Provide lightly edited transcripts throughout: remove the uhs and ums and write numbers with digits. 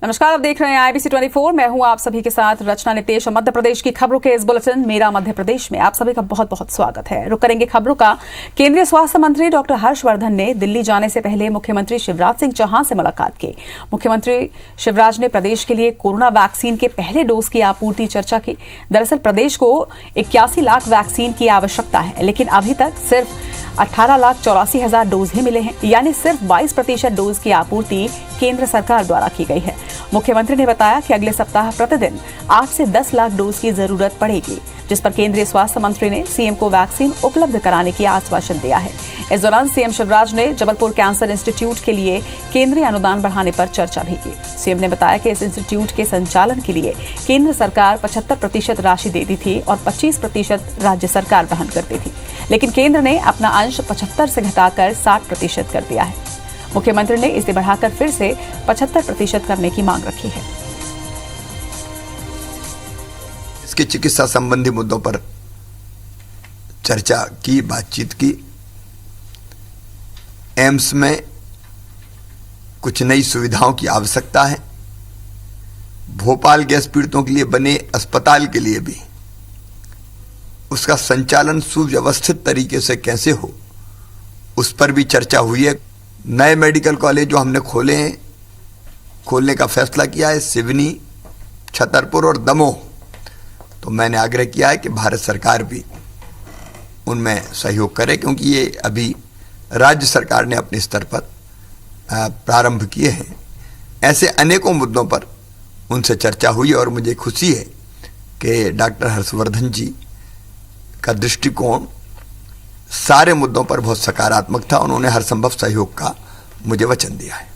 नमस्कार, आप देख रहे हैं IBC 24। मैं हूं आप सभी के साथ रचना नितेश और मध्य प्रदेश की खबरों के इस बुलेटिन मेरा मध्य प्रदेश में आप सभी का बहुत बहुत स्वागत है। रुक करेंगे खबरों का। केंद्रीय स्वास्थ्य मंत्री डॉक्टर हर्षवर्धन ने दिल्ली जाने से पहले मुख्यमंत्री शिवराज सिंह चौहान से मुलाकात की। मुख्यमंत्री शिवराज ने प्रदेश के लिए कोरोना वैक्सीन के पहले डोज की आपूर्ति चर्चा की। दरअसल प्रदेश को 81 लाख वैक्सीन की आवश्यकता है, लेकिन अभी तक सिर्फ 18,84,000 डोज ही मिले हैं, यानी सिर्फ 22% डोज की आपूर्ति केंद्र सरकार द्वारा की गई है। मुख्यमंत्री ने बताया कि अगले सप्ताह प्रतिदिन 8 से 10 लाख डोज की जरूरत पड़ेगी, जिस पर केंद्रीय स्वास्थ्य मंत्री ने सीएम को वैक्सीन उपलब्ध कराने की आश्वासन दिया है। इस दौरान सीएम शिवराज ने जबलपुर कैंसर इंस्टीट्यूट के लिए केंद्रीय अनुदान बढ़ाने पर चर्चा भी की। सीएम ने बताया कि इस इंस्टीट्यूट के संचालन के लिए केंद्र सरकार 75% राशि देती थी और 25% राज्य सरकार वहन करती थी, लेकिन केंद्र ने अपना अंश 75 से घटाकर 60% कर दिया है। मुख्यमंत्री ने इसे बढ़ाकर फिर से 75% करने की मांग रखी है। इसके चिकित्सा संबंधी मुद्दों पर चर्चा की, बातचीत की। एम्स में कुछ नई सुविधाओं की आवश्यकता है। भोपाल गैस पीड़ितों के लिए बने अस्पताल के लिए भी उसका संचालन सुव्यवस्थित तरीके से कैसे हो, उस पर भी चर्चा हुई है। नए मेडिकल कॉलेज जो हमने खोले हैं, खोलने का फैसला किया है, सिवनी, छतरपुर और दमोह, तो मैंने आग्रह किया है कि भारत सरकार भी उनमें सहयोग करे, क्योंकि ये अभी राज्य सरकार ने अपने स्तर पर प्रारंभ किए हैं। ऐसे अनेकों मुद्दों पर उनसे चर्चा हुई और मुझे खुशी है कि डॉक्टर हर्षवर्धन जी का दृष्टिकोण सारे मुद्दों पर बहुत सकारात्मक था। उन्होंने हर संभव सहयोग का मुझे वचन दिया है।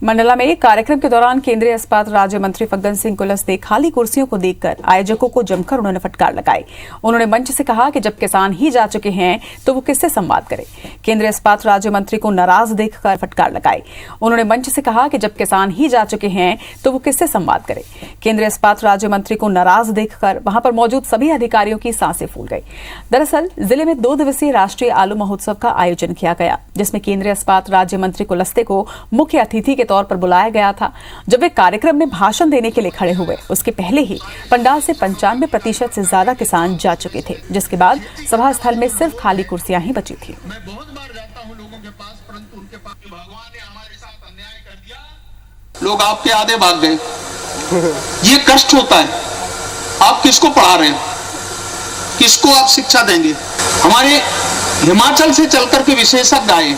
मंडला में कार्यक्रम के दौरान केंद्रीय इस्पात राज्य मंत्री फग्गन सिंह कुलस्ते खाली कुर्सियों को देखकर आयोजकों को जमकर उन्होंने फटकार लगाई। उन्होंने मंच से कहा कि जब किसान ही जा चुके हैं तो वो किससे संवाद करें। केंद्रीय इस्पात राज्य मंत्री को नाराज देखकर फटकार लगाई। उन्होंने मंच से कहा कि जब किसान ही जा चुके हैं तो वो किससे संवाद करें। केंद्रीय इस्पात राज्य मंत्री को नाराज देखकर वहां पर मौजूद सभी अधिकारियों की सांसें फूल गई। दरअसल जिले में 2 दिवसीय राष्ट्रीय आलू महोत्सव का आयोजन किया गया, जिसमें केंद्रीय इस्पात राज्य मंत्री कुलस्ते को मुख्य अतिथि के तौर पर बुलाया गया था। जब वे कार्यक्रम में भाषण देने के लिए खड़े हुए, उसके पहले ही पंडाल से 95% से ज्यादा किसान जा चुके थे, जिसके बाद सभा स्थल में सिर्फ खाली कुर्सियां ही बची थी। मैं बहुत बार जाता हूं लोगों के पास, परंतु उनके पास भगवान ने हमारे साथ अन्याय कर दिया। लोग आपके आधे भाग गए। ये कष्ट होता है। आप किसको पढ़ा रहे हैं, किसको आप शिक्षा देंगे? हमारे हिमाचल से चलकर के विशेषज्ञ आए,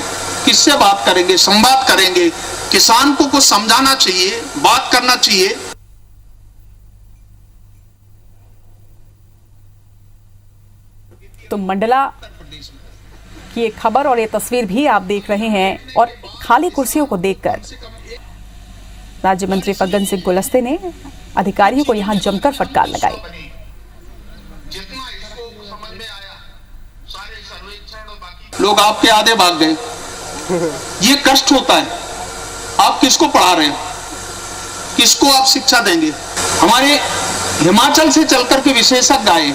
किससे बात करेंगे, संवाद करेंगे? किसान को कुछ समझाना चाहिए, बात करना चाहिए। तो मंडला की ये खबर और ये तस्वीर भी आप देख रहे हैं, और खाली कुर्सियों को देखकर राज्य मंत्री फग्गन सिंह कुलस्ते ने अधिकारियों को यहां जमकर फटकार लगाई। लोग आपके आधे भाग गए। ये कष्ट होता है। आप किसको पढ़ा रहे हैं, किसको आप शिक्षा देंगे? हमारे हिमाचल से चलकर के विशेषज्ञ आए,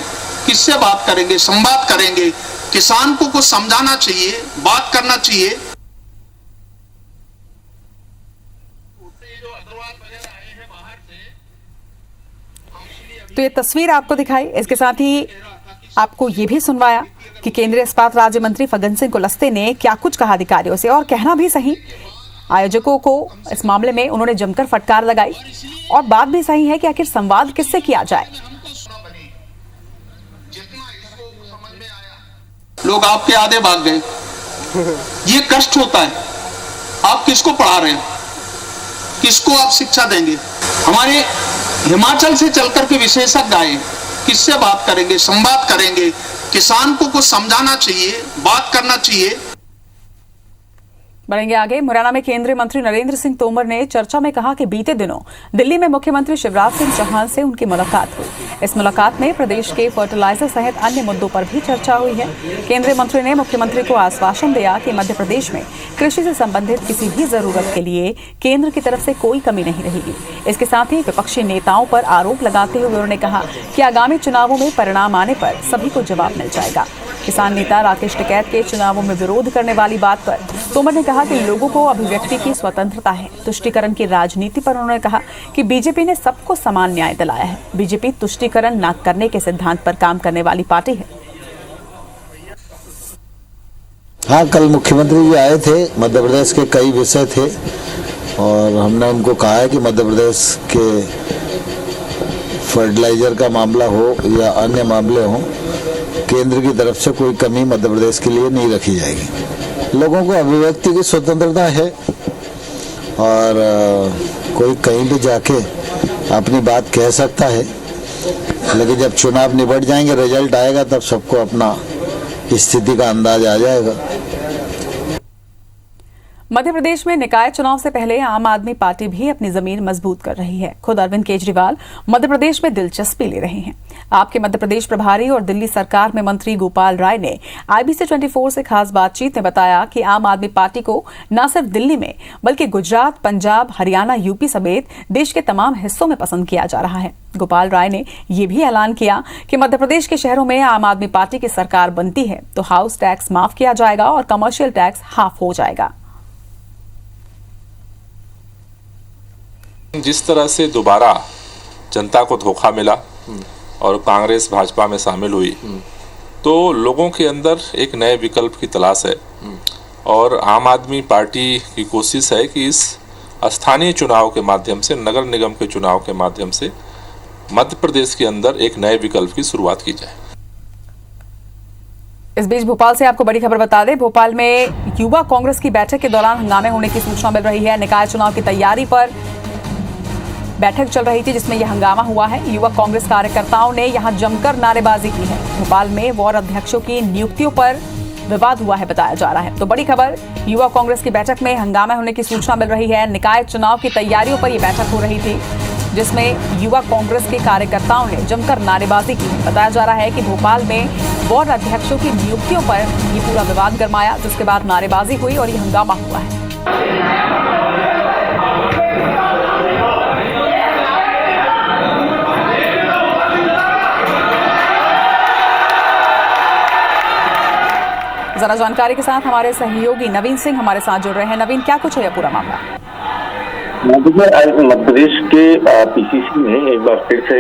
किससे बात करेंगे, संवाद करेंगे? किसान को कुछ समझाना चाहिए, बात करना चाहिए। तो ये तस्वीर आपको दिखाई, इसके साथ ही आपको ये भी सुनवाया कि केंद्रीय इस्पात राज्य मंत्री फग्गन सिंह कुलस्ते ने क्या कुछ कहा अधिकारियों से, और कहना भी सही, आयोजकों को इस मामले में उन्होंने जमकर फटकार लगाई। और बात भी सही है कि आखिर संवाद किससे किया जाए। लोग आपके आधे भाग गए। ये कष्ट होता है। आप किसको पढ़ा रहे हैं, किसको आप शिक्षा देंगे? हमारे हिमाचल से चलकर के विशेषज्ञ आए, किससे बात करेंगे, संवाद करेंगे? किसान को कुछ समझाना चाहिए, बात करना चाहिए। बढ़ेंगे आगे। मुरैना में केंद्रीय मंत्री नरेंद्र सिंह तोमर ने चर्चा में कहा कि बीते दिनों दिल्ली में मुख्यमंत्री शिवराज सिंह चौहान से उनकी मुलाकात हुई। इस मुलाकात में प्रदेश के फर्टिलाइजर सहित अन्य मुद्दों पर भी चर्चा हुई है। केंद्रीय मंत्री ने मुख्यमंत्री को आश्वासन दिया कि मध्य प्रदेश में कृषि से संबंधित किसी भी जरूरत के लिए केंद्र की तरफ से कोई कमी नहीं रहेगी। इसके साथ ही विपक्षी नेताओं पर आरोप लगाते हुए उन्होंने कहा कि आगामी चुनावों में परिणाम आने पर सभी को जवाब मिल जाएगा। किसान नेता राकेश टिकैत के चुनावों में विरोध करने वाली बात पर तोमर ने कहा कि लोगों को अभिव्यक्ति की स्वतंत्रता है। तुष्टीकरण की राजनीति पर उन्होंने कहा कि बीजेपी ने सबको समान न्याय दिलाया है। बीजेपी तुष्टीकरण न करने के सिद्धांत पर काम करने वाली पार्टी है। हाँ, कल मुख्यमंत्री जी आए थे। मध्य प्रदेश के कई विषय थे और हमने उनको कहा है कि मध्य प्रदेश के फर्टिलाइजर का मामला हो या अन्य मामले हों, केंद्र की तरफ से कोई कमी मध्य प्रदेश के लिए नहीं रखी जाएगी। लोगों को अभिव्यक्ति की स्वतंत्रता है और कोई कहीं भी जाके अपनी बात कह सकता है, लेकिन जब चुनाव निपट जाएंगे, रिजल्ट आएगा, तब सबको अपना स्थिति का अंदाज आ जाएगा। मध्य प्रदेश में निकाय चुनाव से पहले आम आदमी पार्टी भी अपनी जमीन मजबूत कर रही है। खुद अरविंद केजरीवाल मध्य प्रदेश में दिलचस्पी ले रहे हैं। आपके मध्य प्रदेश प्रभारी और दिल्ली सरकार में मंत्री गोपाल राय ने IBC 24 से खास बातचीत में बताया कि आम आदमी पार्टी को न सिर्फ दिल्ली में बल्कि गुजरात, पंजाब, हरियाणा, यूपी समेत देश के तमाम हिस्सों में पसंद किया जा रहा है। गोपाल राय ने यह भी ऐलान किया कि मध्य प्रदेश के शहरों में आम आदमी पार्टी की सरकार बनती है तो हाउस टैक्स माफ किया जाएगा और कमर्शियल टैक्स हाफ हो जाएगा। जिस तरह से दोबारा जनता को धोखा मिला और कांग्रेस भाजपा में शामिल हुई, तो लोगों के अंदर एक नए विकल्प की तलाश है और आम आदमी पार्टी की कोशिश है कि इस स्थानीय चुनाव के माध्यम से, नगर निगम के चुनाव के माध्यम से मध्य प्रदेश के अंदर एक नए विकल्प की शुरुआत की जाए। इस बीच भोपाल से आपको बड़ी खबर बता दें। भोपाल में युवा कांग्रेस की बैठक के दौरान हंगामे होने की सूचना मिल रही है। निकाय चुनाव की तैयारी पर बैठक चल रही थी जिसमें यह हंगामा हुआ है। युवा कांग्रेस कार्यकर्ताओं ने यहां जमकर नारेबाजी की है। भोपाल में वार्ड अध्यक्षों की नियुक्तियों पर विवाद हुआ है बताया जा रहा है। तो बड़ी खबर, युवा कांग्रेस की बैठक में हंगामा होने की सूचना मिल रही है। निकाय चुनाव की तैयारियों पर यह बैठक हो रही थी जिसमें युवा कांग्रेस के कार्यकर्ताओं ने जमकर नारेबाजी की। बताया जा रहा है कि भोपाल में वार्ड अध्यक्षों की नियुक्तियों पर यह पूरा विवाद गरमाया, जिसके बाद नारेबाजी हुई और यह हंगामा हुआ है। जरा जानकारी के साथ हमारे सहयोगी नवीन सिंह हमारे साथ जुड़ रहे हैं। नवीन, क्या कुछ है यह पूरा मामला? मध्य प्रदेश के PCC में एक बार फिर से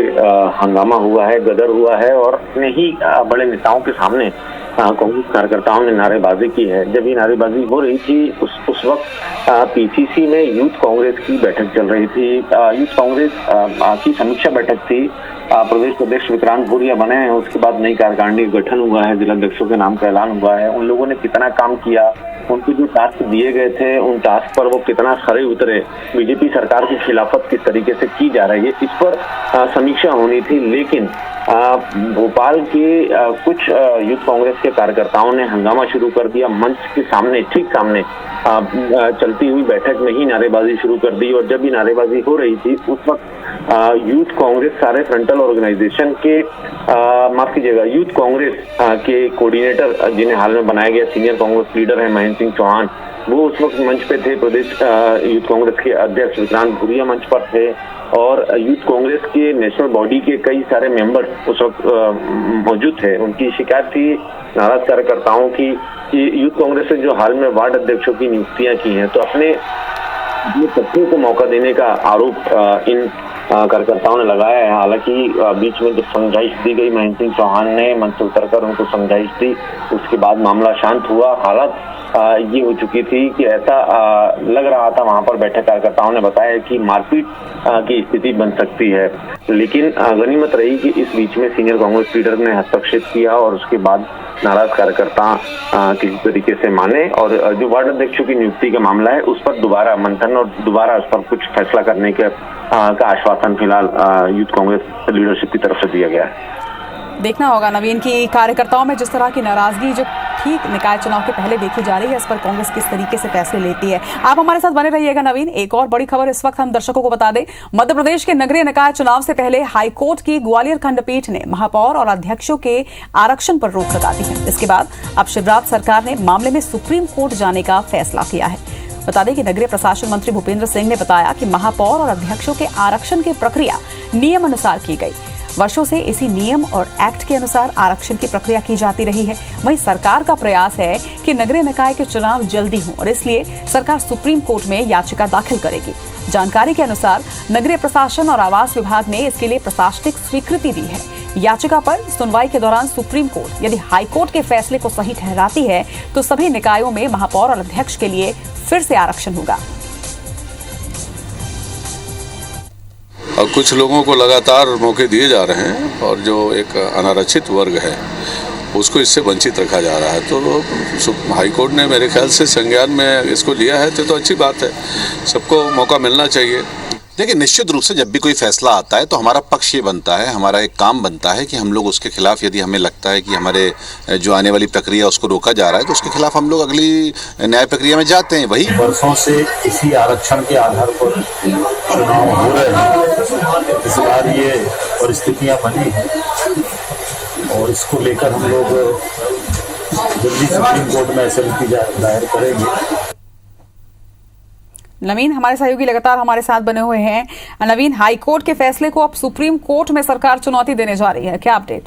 हंगामा हुआ है, गदर हुआ है और अपने ही बड़े नेताओं के सामने कांग्रेस कार्यकर्ताओं ने नारेबाजी की है। जब ये नारेबाजी हो रही थी उस वक्त PCC में यूथ कांग्रेस की बैठक चल रही थी। यूथ कांग्रेस की समीक्षा बैठक थी। प्रदेश अध्यक्ष विक्रांत भूरिया बने हैं, उसके बाद नई कार्यकारिणी गठन हुआ है, जिलाध्यक्षों के नाम का ऐलान हुआ है। उन लोगों ने कितना काम किया, उनको जो टास्क दिए गए थे उन टास्क पर वो कितना खरे उतरे, बीजेपी सरकार की खिलाफत किस तरीके से की जा रही है, इस पर समीक्षा होनी थी। लेकिन भोपाल के कुछ यूथ कांग्रेस के कार्यकर्ताओं ने हंगामा शुरू कर दिया। मंच के सामने, ठीक सामने चलती हुई बैठक में ही नारेबाजी शुरू कर दी और जब भी नारेबाजी हो रही थी उस वक्त यूथ कांग्रेस सारे फ्रंटल ऑर्गेनाइजेशन के माफ कीजिएगा, यूथ कांग्रेस के कोऑर्डिनेटर जिन्हें हाल में बनाया गया सीनियर कांग्रेस लीडर है महेंद्र सिंह चौहान, वो उस वक्त मंच पे थे। प्रदेश यूथ कांग्रेस के अध्यक्ष विक्रांत भूरिया मंच पर थे और यूथ कांग्रेस के नेशनल बॉडी के कई सारे मेंबर उस वक्त मौजूद थे। उनकी शिकायत थी नाराज कार्यकर्ताओं की कि यूथ कांग्रेस ने जो हाल में वार्ड अध्यक्षों की नियुक्तियां की हैं तो अपने तथ्यों को मौका देने का आरोप इन कार्यकर्ताओं ने लगाया है। हालांकि बीच में जब समझाइश दी गई, महेंद्र सिंह चौहान ने मंच से उतरकर उनको समझाइश दी, उसके बाद मामला शांत हुआ। हालत ये हो चुकी थी कि ऐसा लग रहा था, वहां पर बैठे कार्यकर्ताओं ने बताया कि मारपीट की स्थिति बन सकती है। लेकिन गनीमत रही कि इस बीच में सीनियर कांग्रेस लीडर ने हस्तक्षेप किया और उसके बाद नाराज कार्यकर्ता किसी तरीके से माने और जो वार्ड अध्यक्षों की नियुक्ति का मामला है उस पर दोबारा मंथन और दोबारा उस पर कुछ फैसला करने का आश्वासन फिलहाल यूथ कांग्रेस लीडरशिप की तरफ से दिया गया है। देखना होगा नवीन की कार्यकर्ताओं में जिस तरह की नाराजगी जो ठीक निकाय चुनाव के पहले देखी जा रही है, इस पर कांग्रेस किस तरीके से फैसले लेती है। आप हमारे साथ बने रहिएगा नवीन। एक और बड़ी खबर इस वक्त हम दर्शकों को बता दें, मध्य प्रदेश के नगरीय निकाय चुनाव से पहले हाईकोर्ट की ग्वालियर खंडपीठ ने महापौर और अध्यक्षों के आरक्षण पर रोक लगा दी है। इसके बाद अब शिवराज सरकार ने मामले में सुप्रीम कोर्ट जाने का फैसला किया है। बता दें कि नगरीय प्रशासन मंत्री भूपेंद्र सिंह ने बताया कि महापौर और अध्यक्षों के आरक्षण की प्रक्रिया नियम अनुसार की गई। वर्षों से इसी नियम और एक्ट के अनुसार आरक्षण की प्रक्रिया की जाती रही है। वहीं सरकार का प्रयास है कि नगरीय निकाय के चुनाव जल्दी हों और इसलिए सरकार सुप्रीम कोर्ट में याचिका दाखिल करेगी। जानकारी के अनुसार नगरीय प्रशासन और आवास विभाग ने इसके लिए प्रशासनिक स्वीकृति दी है। याचिका पर सुनवाई के दौरान सुप्रीम कोर्ट यदि हाई कोर्ट के फैसले को सही ठहराती है तो सभी निकायों में महापौर और अध्यक्ष के लिए फिर से आरक्षण होगा। और कुछ लोगों को लगातार मौके दिए जा रहे हैं और जो एक अनारक्षित वर्ग है उसको इससे वंचित रखा जा रहा है। तो हाई कोर्ट ने मेरे ख्याल से संज्ञान में इसको लिया है तो अच्छी बात है, सबको मौका मिलना चाहिए। देखिए, निश्चित रूप से जब भी कोई फैसला आता है तो हमारा पक्ष ये बनता है, हमारा एक काम बनता है कि हम लोग उसके खिलाफ, यदि हमें लगता है कि हमारे जो आने वाली प्रक्रिया उसको रोका जा रहा है तो उसके खिलाफ हम लोग अगली न्याय प्रक्रिया में जाते हैं। वही वर्षों से इसी आरक्षण के आधार पर चुनाव हो रहे हैं। इस बार ये परिस्थितियां बनी हैं और इसको लेकर हम लोग जल्दी सुप्रीम कोर्ट में एसएलपी दायर करेंगे। नवीन, हमारे सहयोगी लगातार हमारे साथ बने हुए हैं। नवीन, हाई कोर्ट के फैसले को अब सुप्रीम कोर्ट में सरकार चुनौती देने जा रही है, क्या अपडेट?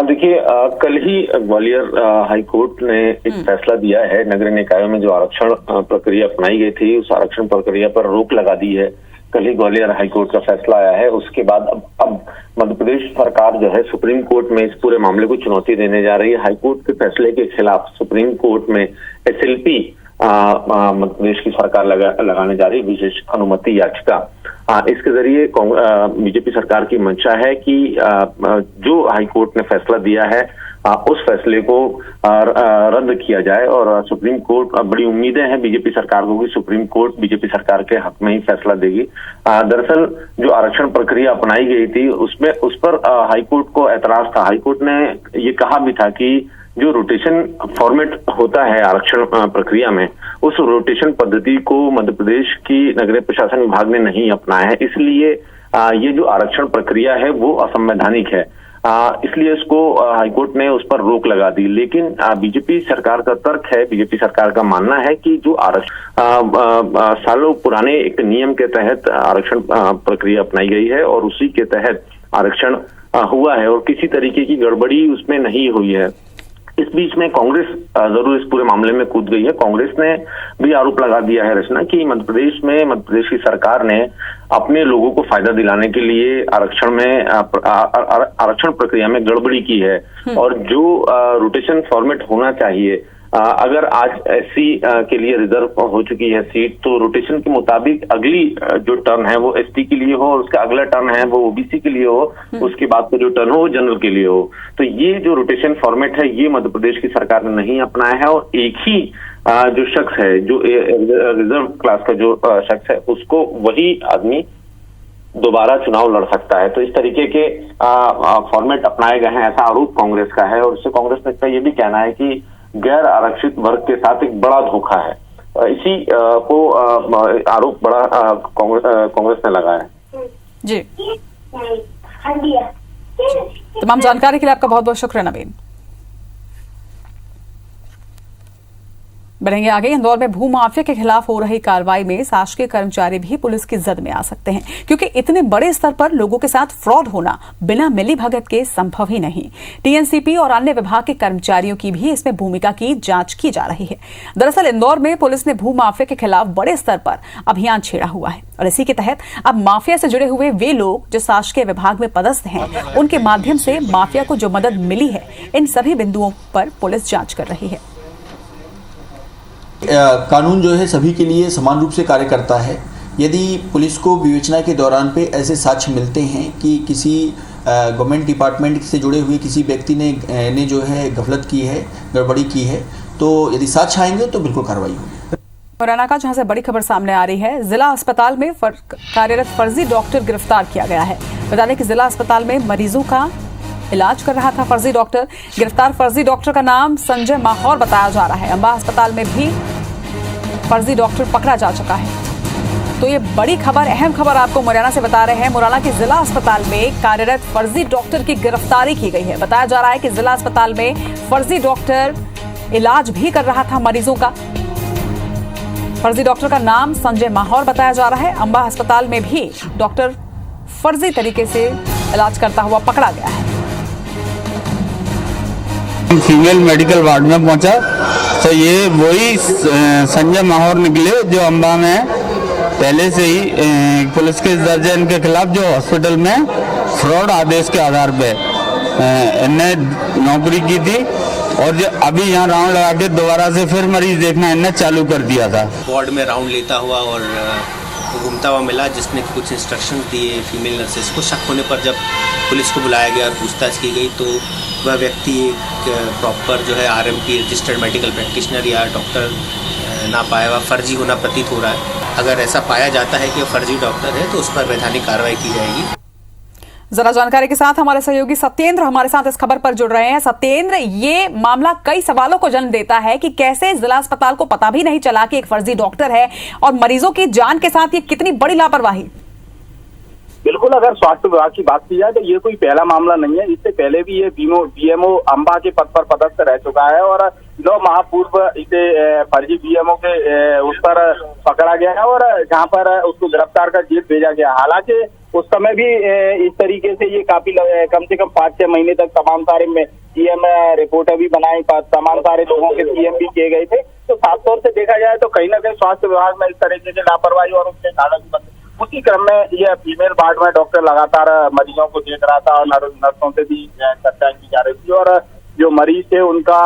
देखिए, कल ही ग्वालियर हाई कोर्ट ने एक फैसला दिया है। नगरीय निकायों में जो आरक्षण प्रक्रिया अपनाई गई थी उस आरक्षण प्रक्रिया पर रोक लगा दी है। कल ही ग्वालियर हाई कोर्ट का फैसला आया है। उसके बाद अब मध्य प्रदेश सरकार जो है सुप्रीम कोर्ट में इस पूरे मामले को चुनौती देने जा रही है। हाई कोर्ट के फैसले के खिलाफ सुप्रीम कोर्ट में एसएलपी मध्य प्रदेश की सरकार लगाने जा रही विशेष अनुमति याचिका। इसके जरिए बीजेपी सरकार की मंशा है कि जो हाई कोर्ट ने फैसला दिया है उस फैसले को रद्द किया जाए और सुप्रीम कोर्ट, बड़ी उम्मीदें हैं बीजेपी सरकार को कि सुप्रीम कोर्ट बीजेपी सरकार के हक में ही फैसला देगी। दरअसल जो आरक्षण प्रक्रिया अपनाई गई थी उस पर हाई कोर्ट को ऐतराज था। हाई कोर्ट ने ये कहा भी था कि जो रोटेशन फॉर्मेट होता है आरक्षण प्रक्रिया में, उस रोटेशन पद्धति को मध्य प्रदेश की नगरीय प्रशासन विभाग ने नहीं अपनाया है, इसलिए ये जो आरक्षण प्रक्रिया है वो असंवैधानिक है। इसलिए इसको हाईकोर्ट ने उस पर रोक लगा दी। लेकिन बीजेपी सरकार का तर्क है, बीजेपी सरकार का मानना है कि जो आरक्षण सालों पुराने एक नियम के तहत आरक्षण प्रक्रिया अपनाई गई है और उसी के तहत आरक्षण हुआ है और किसी तरीके की गड़बड़ी उसमें नहीं हुई है। इस बीच में कांग्रेस जरूर इस पूरे मामले में कूद गई है। कांग्रेस ने भी आरोप लगा दिया है रचना कि मध्य प्रदेश की सरकार ने अपने लोगों को फायदा दिलाने के लिए आरक्षण प्रक्रिया में गड़बड़ी की है और जो रोटेशन फॉर्मेट होना चाहिए, अगर आज एससी के लिए रिजर्व हो चुकी है सीट तो रोटेशन के मुताबिक अगली जो टर्न है वो एसटी के लिए हो और उसका अगला टर्न है वो ओबीसी के लिए हो, उसके बाद का जो टर्न हो वो जनरल के लिए हो। तो ये जो रोटेशन फॉर्मेट है ये मध्य प्रदेश की सरकार ने नहीं अपनाया है और एक ही जो शख्स है, जो रिजर्व क्लास का जो शख्स है, उसको वही आदमी दोबारा चुनाव लड़ सकता है। तो इस तरीके के फॉर्मेट अपनाए गए हैं, ऐसा आरोप कांग्रेस का है। और इससे कांग्रेस का ये भी कहना है कि गैर आरक्षित वर्ग के साथ एक बड़ा धोखा है। इसी को आरोप बड़ा कांग्रेस ने लगाया जी। तमाम जानकारी के लिए आपका बहुत बहुत शुक्रिया नवीन। बढ़ेंगे आगे। इंदौर में भूमाफिया के खिलाफ हो रही कार्रवाई में शासकीय कर्मचारी भी पुलिस की जद में आ सकते हैं, क्योंकि इतने बड़े स्तर पर लोगों के साथ फ्रॉड होना बिना मिलीभगत के संभव ही नहीं। टीएनसीपी और अन्य विभाग के कर्मचारियों की भी इसमें भूमिका की जांच की जा रही है। दरअसल इंदौर में पुलिस ने भूमाफिया के खिलाफ बड़े स्तर पर अभियान छेड़ा हुआ है और इसी के तहत अब माफिया से जुड़े हुए वे लोग जो शासकीय विभाग में पदस्थ हैं, उनके माध्यम से माफिया को जो मदद मिली है, इन सभी बिंदुओं पर पुलिस जांच कर रही है। कानून जो है सभी के लिए समान रूप से कार्य करता है। यदि पुलिस को विवेचना के दौरान पे ऐसे साक्ष्य मिलते हैं कि किसी गवर्नमेंट डिपार्टमेंट से जुड़े हुए किसी व्यक्ति ने जो है गफलत की है, गड़बड़ी की है, तो यदि साक्ष्य आएंगे तो बिल्कुल कार्रवाई होगी। मुरैना का जहां से बड़ी खबर सामने आ रही है, जिला अस्पताल में कार्यरत फर्जी डॉक्टर गिरफ्तार किया गया है। बता दें कि जिला अस्पताल में मरीजों का इलाज कर रहा था फर्जी डॉक्टर। गिरफ्तार फर्जी डॉक्टर का नाम संजय माहौर बताया जा रहा है। अंबा अस्पताल में भी फर्जी डॉक्टर पकड़ा जा चुका है। तो ये बड़ी खबर, अहम खबर आपको मुरैना से बता रहे हैं। मुरैना के जिला अस्पताल में कार्यरत फर्जी डॉक्टर की गिरफ्तारी की गई है। बताया जा रहा है कि जिला अस्पताल में फर्जी डॉक्टर इलाज भी कर रहा था मरीजों का। फर्जी डॉक्टर का नाम संजय माहौर बताया जा रहा है। अंबा अस्पताल में भी डॉक्टर फर्जी तरीके से इलाज करता हुआ पकड़ा गया है। फीमेल मेडिकल वार्ड में पहुंचा तो ये वही संजय माहौर निकले जो अम्बा में पहले से ही पुलिस के दर्ज है इनके खिलाफ, जो हॉस्पिटल में फ्रॉड आदेश के आधार पे इनने नौकरी की थी और जो अभी यहाँ राउंड लगा के दोबारा से फिर मरीज देखना इनने चालू कर दिया था। वार्ड में राउंड लेता हुआ और घूमता हुआ मिला, जिसने कुछ इंस्ट्रक्शंस दिए फीमेल नर्सेस को। शक होने पर जब पुलिस को बुलाया गया और पूछताछ की गई तो वह व्यक्ति एक प्रॉपर जो है RMP रजिस्टर्ड मेडिकल प्रैक्टिशनर या डॉक्टर ना पाया हुआ फर्जी होना प्रतीत हो रहा है। अगर ऐसा पाया जाता है कि वह फर्जी डॉक्टर है तो उस पर वैधानिक कार्रवाई की जाएगी। जरा जानकारी के साथ हमारे सहयोगी सत्येंद्र हमारे साथ इस खबर पर जुड़ रहे हैं। सत्येंद्र, ये मामला कई सवालों को जन्म देता है कि कैसे जिला अस्पताल को पता भी नहीं चला कि एक फर्जी डॉक्टर है और मरीजों की जान के साथ ये कितनी बड़ी लापरवाही। बिल्कुल, अगर स्वास्थ्य विभाग की बात की जाए तो ये कोई पहला मामला नहीं है। इससे पहले भी ये BMO अम्बा के पद पर पदस्थ रह चुका है और 9 माह पूर्व इसे फर्जी BMO के उस पर पकड़ा गया है और जहां पर उसको गिरफ्तार कर जेल भेजा गया। हालांकि उस समय भी इस तरीके से ये काफी कम से कम 5-6 महीने तक तमाम सारे में CM रिपोर्टें भी बनाई, तमाम सारे लोगों के CM भी किए गए थे। तो साफ तौर से देखा जाए तो कहीं ना कहीं स्वास्थ्य विभाग में इस तरीके से लापरवाही और उसके कागज, उसी क्रम में यह फीमेल वार्ड में डॉक्टर लगातार मरीजों को देख रहा था और नर्सों से भी चर्चा की जा रही थी और जो मरीज थे उनका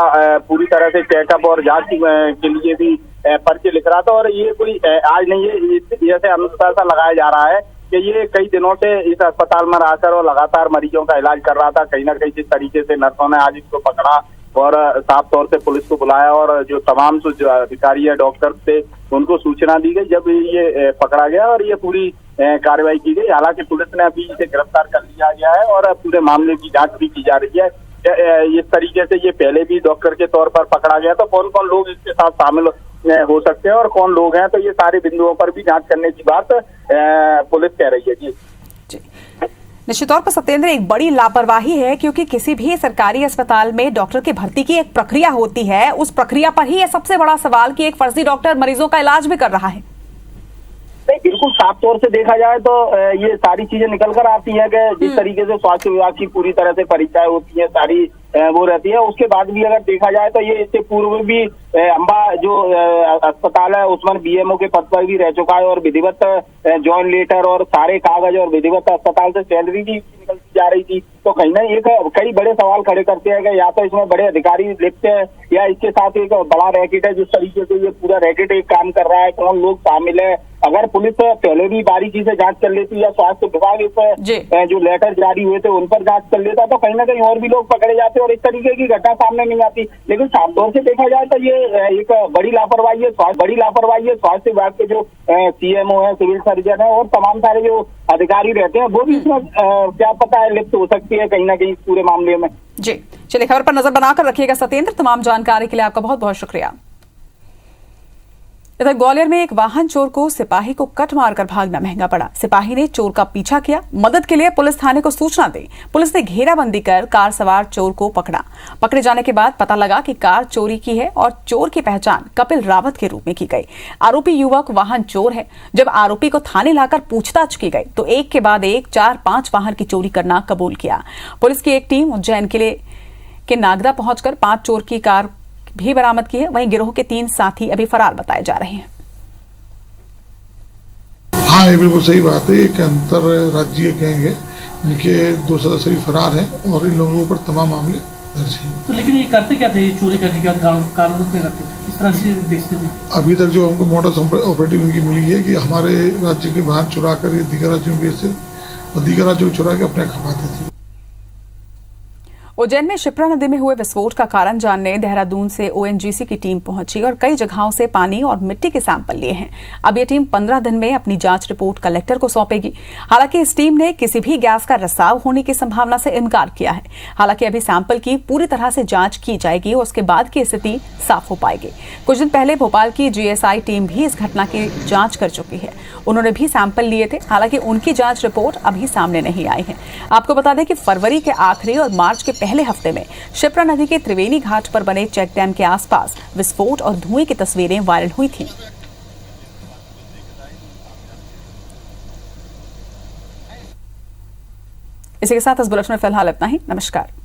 पूरी तरह से चेकअप और जांच के लिए भी पर्चे लिख रहा था। और ये कोई आज नहीं है, जैसे अनुसार सा लगाया जा रहा है कि ये कई दिनों से इस अस्पताल में रहकर और लगातार मरीजों का इलाज कर रहा था। कहीं ना कहीं जिस तरीके से नर्सों ने आज इसको पकड़ा और साफ तौर से पुलिस को बुलाया और जो तमाम जो अधिकारी या डॉक्टर थे उनको सूचना दी गई, जब ये पकड़ा गया और ये पूरी कार्रवाई की गई। हालांकि पुलिस ने अभी इसे गिरफ्तार कर लिया गया है और पूरे मामले की जांच भी की जा रही है। इस तरीके से ये पहले भी डॉक्टर के तौर पर पकड़ा गया, तो कौन कौन लोग इसके साथ शामिल हो सकते हैं और कौन लोग हैं, तो ये सारे बिंदुओं पर भी जांच करने की बात पुलिस कह रही है। जी निश्चित तौर पर सत्येंद्र, एक बड़ी लापरवाही है क्योंकि किसी भी सरकारी अस्पताल में डॉक्टर की भर्ती की एक प्रक्रिया होती है, उस प्रक्रिया पर ही है सबसे बड़ा सवाल कि एक फर्जी डॉक्टर मरीजों का इलाज भी कर रहा है। नहीं, बिल्कुल साफ तौर से देखा जाए तो ये सारी चीजें निकल कर आती है कि जिस तरीके से स्वास्थ्य विभाग की पूरी तरह से परीक्षाएं होती है, सारी वो रहती है। उसके बाद भी अगर देखा जाए तो ये इससे पूर्व भी अम्बा जो अस्पताल है उसमें BMO के पद पर भी रह चुका है और विधिवत जॉइन लेटर और सारे कागज और विधिवत अस्पताल से सैलरी भी निकलती जा रही थी। तो कहीं ना कई बड़े सवाल खड़े करते हैं कि या तो इसमें बड़े अधिकारी लिप्त है या इसके साथ एक बड़ा रैकेट है। जिस तरीके से ये पूरा रैकेट एक काम कर रहा है, कौन लोग शामिल है, अगर पुलिस पहले भी बारीकी से जांच कर लेती या स्वास्थ्य विभाग इस जो लेटर जारी हुए थे उन पर जांच कर लेता तो कहीं ना कहीं और भी लोग पकड़े जाते और इस तरीके की घटना सामने नहीं आती। लेकिन साफ तौर से देखा जाए तो ये एक बड़ी लापरवाही है। स्वास्थ्य विभाग के जो CMO है, सिविल सर्जन है और तमाम सारे जो अधिकारी रहते हैं वो भी इसमें क्या पता है लिप्त हो सकती है कहीं ना कहीं पूरे मामले में। जी चलिए, खबर पर नजर बनाकर रखिएगा सत्येंद्र। तमाम जानकारी के लिए आपका बहुत बहुत शुक्रिया। इधर ग्वालियर में एक वाहन चोर को सिपाही को कट मारकर भागना महंगा पड़ा। सिपाही ने चोर का पीछा किया, मदद के लिए पुलिस थाने को सूचना दी। पुलिस ने घेराबंदी कर कार सवार चोर को पकड़ा। पकड़े जाने के बाद पता लगा कि कार चोरी की है और चोर की पहचान कपिल रावत के रूप में की गई। आरोपी युवक वाहन चोर है। जब आरोपी को थाने लाकर पूछताछ की गई तो एक के बाद एक 4-5 वाहन की चोरी करना कबूल किया। पुलिस की एक टीम उज्जैन के नागदा पहुंचकर 5 चोर की कार भी बरामद की है। वहीं गिरोह के 3 साथी अभी फरार बताए जा रहे हैं। हाँ, ये बिल्कुल सही बात है। एक अंतर राज्यीय गैंग है, इनके 2 सदस्य भी फरार हैं और इन लोगों पर तमाम मामले दर्ज हैं। तो लेकिन ये करते क्या थे, चोरी करने के बाद कानून में करते थे, किस तरह से देखते थे? अभी तक जो हमको मॉडस ऑपरेटिव इनकी मिली है कि हमारे राज्य के वाहन चुरा कर ये दीगर राज्यों में बेचते और दीगर राज्यों को चुरा के अपने खपाते थे। उज्जैन में शिप्रा नदी में हुए विस्फोट का कारण जानने देहरादून से ONGC की टीम पहुंची और कई जगहों से पानी और मिट्टी के सैंपल लिए हैं। अब यह टीम 15 दिन में अपनी जांच रिपोर्ट कलेक्टर को सौंपेगी। हालांकि इस टीम ने किसी भी गैस का रिसाव होने की संभावना से इनकार किया है। हालांकि अभी सैंपल की पूरी तरह से जांच की जाएगी और उसके बाद की स्थिति साफ हो पाएगी। कुछ दिन पहले भोपाल की GSI टीम भी इस घटना की जांच कर चुकी है। उन्होंने भी सैंपल लिए थे। हालांकि उनकी जांच रिपोर्ट अभी सामने नहीं आई है। आपको बता दें कि फरवरी के आखिरी और मार्च के पहले हफ्ते में शिप्रा नदी के त्रिवेणी घाट पर बने चेक डैम के आसपास विस्फोट और धुएं की तस्वीरें वायरल हुई थीं। इसी के साथ इस बुलेटिन में फिलहाल इतना ही। नमस्कार।